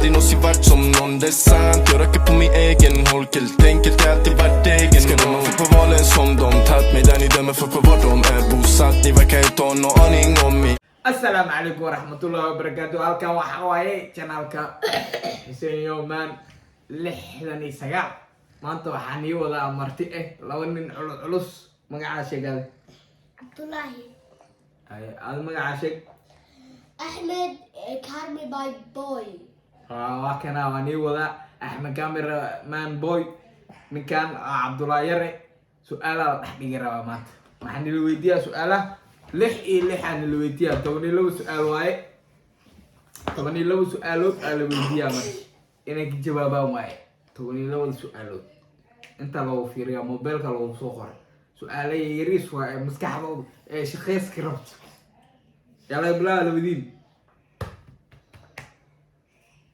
aldrig någonsin varit som någon, det är sant. Jag röker på min egen holk, helt enkelt jag alltid varit egen. Ska de få på valen som de tagit mig där ni dömer för på vart de är bosatt. Ni verkar inte ha någon aning om mig. Assalamu alaikum warahmatullahi wabarakatuh. Halkan waxa waaye channelka Hussein Yoman 69. maanta waxaan ii wadaa marti laba nin culus magaca sheegay Abdullahi. aad magaca sheeg Ahmed Karmi by boy. waa kana waan ii wadaa Ahmed cameraman boy ninkan Abdullahi yare su'aalaha dhex dhigi rabaa maanta waxaan ila weydiiyaa su'aalaha 6 aan ila weydiiyaa 12 su'aal waaye 12 su'aalood aan la weydiiyaa marka inay ka jawaabaan waaye 12 su'aalood inta loo fiiriyo mobilka loo soo qoray su'aalo yariis waa maskaxdooda ee shaqeyska rabto yalla bilaa labadiin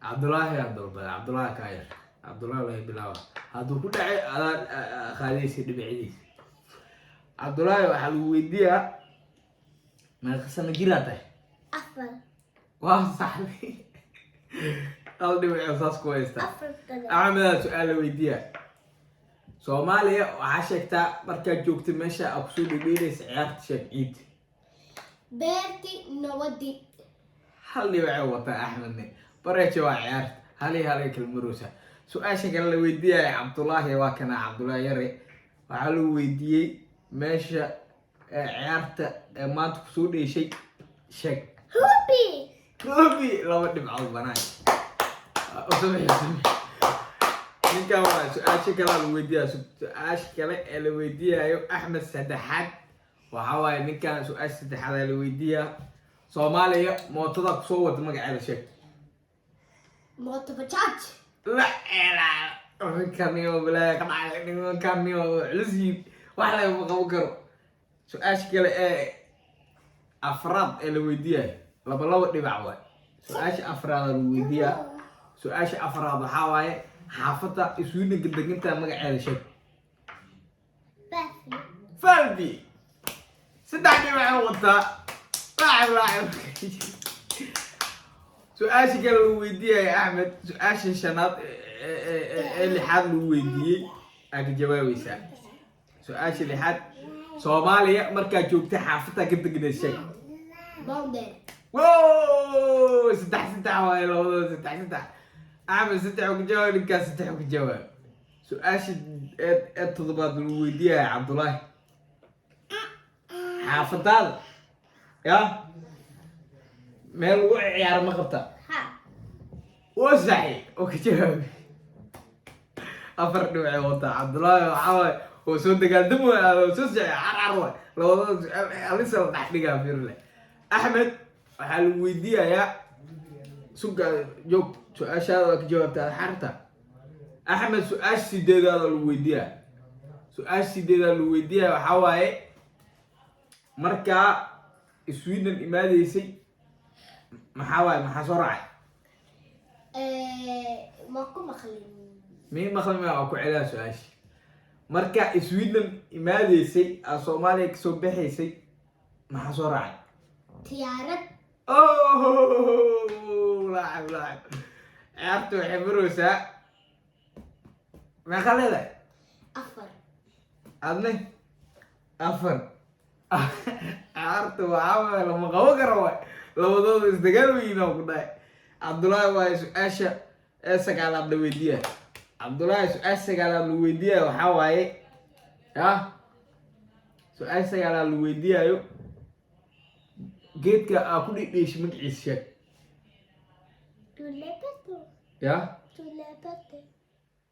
Abdullahi kaayir Abdullahi bilaa haduu ku dhacay qaadaysi dhibiciisa Abdullahi waxa lagu weydiiyaa ma qasana jiraatay Afar. waa saxbi qalbi waxaas ku haysta Ahmed su'aal weydiiyaa Soomaaliya waxa sheegtaa markaa joogtay meesha aad soo dhigeynaysa ciyaarta Shafiid Beerti Nawadi. hal dhibco wata Ahmed bareejo waa ciyaarta hal kalmaruusa su'aasha kale la weydiiyay Abdullahi waa kana Abdullahi yare waxa lagu weydiiyay meesha ciyaarta maanta ku soo dheeshay sheeg Ruby laba dhibcood banaan ninka waa su'aasha kale la weydiiyaa su'aasha kale ee la weydiiyayo Ahmed saddexaad waxa waaye ninkan su'aasha saddexaad ee la weydiiyaa Soomaaliya mootada ku soo wada magaceeda sheeg Moto Bajaj. la kaniyo bilaa kaniyo culusi wax la qaban karo su'aasha kale ee afraad ee la weydiiyayo laba dhibac waay su'aasha afraad la weydiiyaa su'aasha afraad waxa waaye xaafada isuuna degantaa magaceeda sheeg Falbi saddex dhibac wata laacib su'aasha kale la weydiiyay Ahmed su'aasha shanaad ee lixaad la weydiiyay aad jawaabaysaa su'aasha lixaad Soomaaliya markaa joogtay xaafada ka deganaa sheeg Boundary. wow saddex waaye labadooda saddex Ahmed saddex ku jawaab ninkaas saddex ku jawaab su'aasha toddobaad la weydiiyay Abdullahi xaafadaada ya meel ugu ciyaar ma qabta Ha. وزعي وكجاب أفرق معي وطا عبد الله وحاول وسود قدمه وسوسع عرعر لو لسه تحقيقها في رله أحمد حل ويديا يا سوق جوك سؤال شاذ جوابت حرته أحمد سؤال سيدي هذا الويديا سؤال سيدي هذا الويديا وحاول مركا السويدن الإمادي سي محاول محاصرة ماكو مخلين. مين مخلين ما أكو علا سؤال مركا السويدن إمادي سي الصومالي كسب بحيسي محاصرة تيارت. أوه لاعب عرفتوا حبروسا ما خلي ذا أفر. أذني أفر عرفتوا عامل لما قوقروا لو ضد استقالوا ينوقنا عبد الله وايش أشا أسك على عبد الوديع عبد الله أسك على عبد الوديع وحواي ها أسك على عبد الوديع يو جيت كأكل إيش من عيشك تولبتو. يا تولبتو.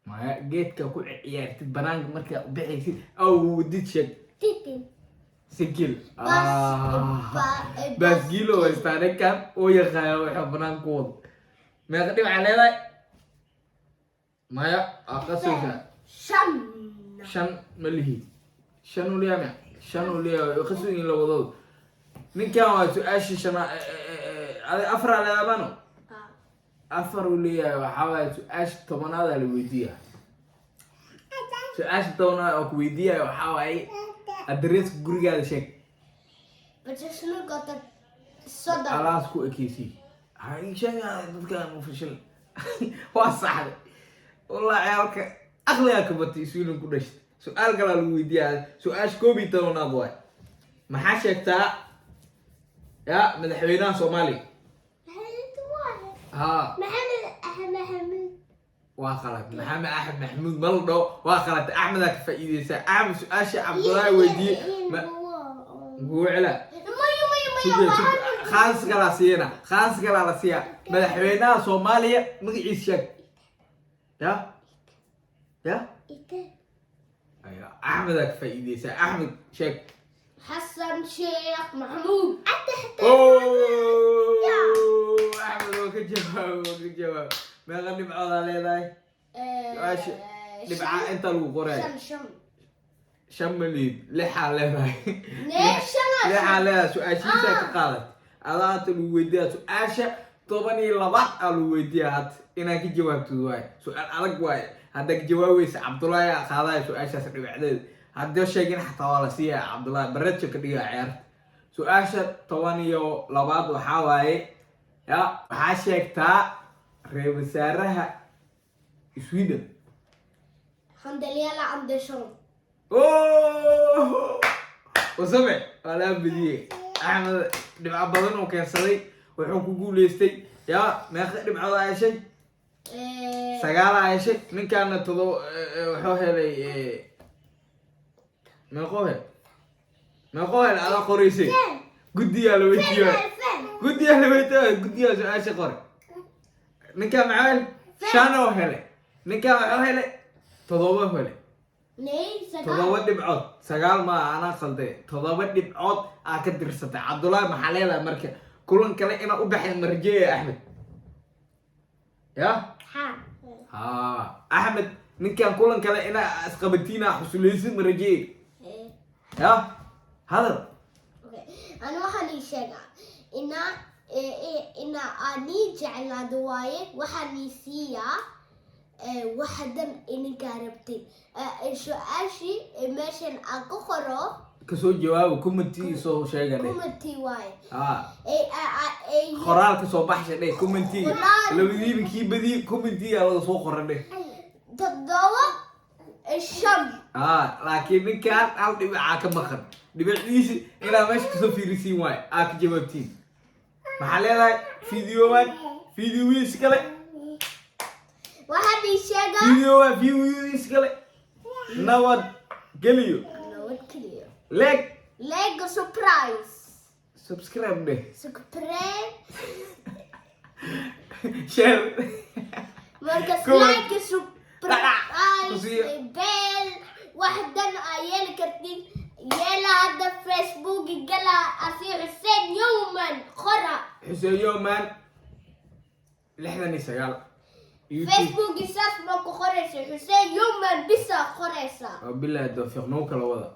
ما جيت كأكل عيار تبنان مركا بعيسي أو وديت شك تيتين. سجل بس بس جيلو استارك كان ويا خيا وحبنان كود ما قديم عليه ما يا أقصيها شن ملهي شنو ليه شنو ليه يخسرني لو ضد من كان سؤال شنا أفر على بانو أفر ليه وحاول سؤال طبعا هذا اللي ويديها سؤال طبعا أو ويديها وحاول أدرس جوري هذا شيء بس شنو قطع صدق على أسكو أكيسي هاي شيء كان مفشل وصح والله عيالك أخلاقك بتيسون كلش سؤال قال الويديا سؤال كوبي تلون أبوي ما حشكتا يا مدحوينا صومالي ها محمد واخلت محمد أحمد محمود ملدو واخلت أحمد فايدة أحمد سؤال عبد الله ويدي هو علا خالص قلاسينا خالص قلاسيا مدحوينا صوماليا مقعيس شك يا ايوه احمد فايدة احمد شك حسن شيخ محمود احمد وكجواب ما غني بعض عليه لاي نبع انت الوقراي شملي لحاله باي لحاله سؤال شيء قالت اضاعت الويديات سؤال طبني لبعض الويديات انك جاوبت واي سؤال ادق واي هذاك جوابيس عبد الله يا خالاي سؤال شاس دبعدد هذا شيء حتى ولا سي عبد الله برتش كدغا عيار سؤال طبنيو لبعض waxa waaye ya waxa sheegtaa reeb wasaaraha Sweden الحمد لله عند شرم وسمع ولا بدي احمد دبع بدن oo keensaday wuxuu ku guuleystay ya meeqa dhibcood ay shay sagaal ay shay ninkaana todo wuxuu helay meeqo hel ala qoraysay gudiya la weydiyo gudiya su'aasha qor ninka macaan shano helay ninka wuxuu helay todoba helay todoba dhibcood sagaal ma ana qalday todoba dhibcood aa ka dirsatay Cabdullaahi maxaa leedahay marka kulan kale ina u baxay marjeey Ahmed ya Ahmed ninkan kulan kale ina asqabatiina xusulaysid marjeey ya hada أنا وحني شجع إن أني جعل دواي وحني سيا وحدم إني كاربتي شو أشي ماشين أكخرو كسو جواب كومنتي سو شيء قال كومنتي واي خرال كسو بحش ده كومنتي لو يجيب كي بدي كومنتي على سو خرده تدوا الشم لكن كان أو دي معاك مخن دي بالعيش إلى مش كسو في رسيم واي جوابتين محل هذا فيديو يسكله وحني شجع فيديو يسكله نواد قليو لايك سبرايز سبسكرايب ده سبرايز شير مركز لايك سبرايز بيل واحدة عيال كرتين يلا هذا فيسبوك قال أصير حسين يوما خرا حسين يوما لحنا نسيال فيسبوك يساس ماكو خريسة حسين يوما بس خريسة بالله التوفيق نوكل وضع